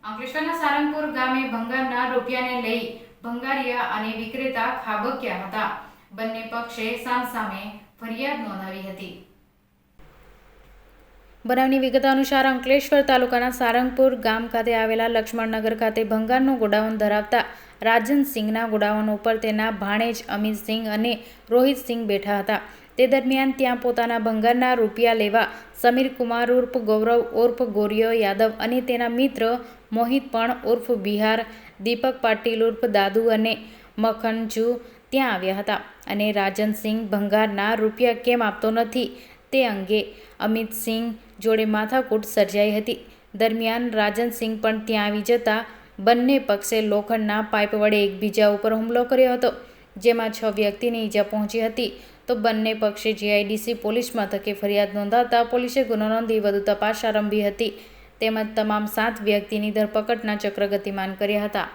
અંકલેશ્વરના સારંગપુર ગામે ભંગારના રૂપિયાને લઈ ભંગારિયા અને વિક્રેતા ખાબક્યા હતા. બંને પક્ષે સામસામે ફરિયાદ નોંધાવી હતી. બનાવની વિગત અનુસાર અંકલેશ્વર તાલુકાના સારંગપુર ગામ ખાતે આવેલા લક્ષ્મણનગર ખાતે ભંગારનું ગોડાઉન ધરાવતા રાજનસિંહના ગોડાઉન ઉપર તેના ભાણેજ અમિતસિંહ અને રોહિતસિંહ બેઠા હતા. તે દરમિયાન ત્યાં પોતાના ભંગારના રૂપિયા લેવા સમીરકુમાર ઉર્ફ ગૌરવ ઉર્ફ ગોરિયો યાદવ અને તેના મિત્ર મોહિત પણ ઉર્ફ બિહાર, દીપક પાટીલ ઉર્ફ દાદુ અને મખનજુ ત્યાં આવ્યા હતા અને રાજનસિંહ ભંગારના રૂપિયા કેમ આપતો નથી તે અંગે અમિતસિંહ જોડે માથાકૂટ સર્જાઈ હતી. દરમિયાન રાજનસિંહ પણ ત્યાં આવી જતા બંને પક્ષે લોખંડના પાઇપ વડે એકબીજા ઉપર હુમલો કર્યો હતો, જેમાં 6 વ્યક્તિને ઈજા પહોંચી હતી. તો બંને પક્ષે જીઆઈડીસી પોલીસ મથકે ફરિયાદ નોંધાવતા પોલીસે ગુનો નોંધી વધુ તપાસ આરંભી હતી તેમજ તમામ 7 વ્યક્તિની ધરપકડના ચક્ર ગતિમાન કર્યા હતા.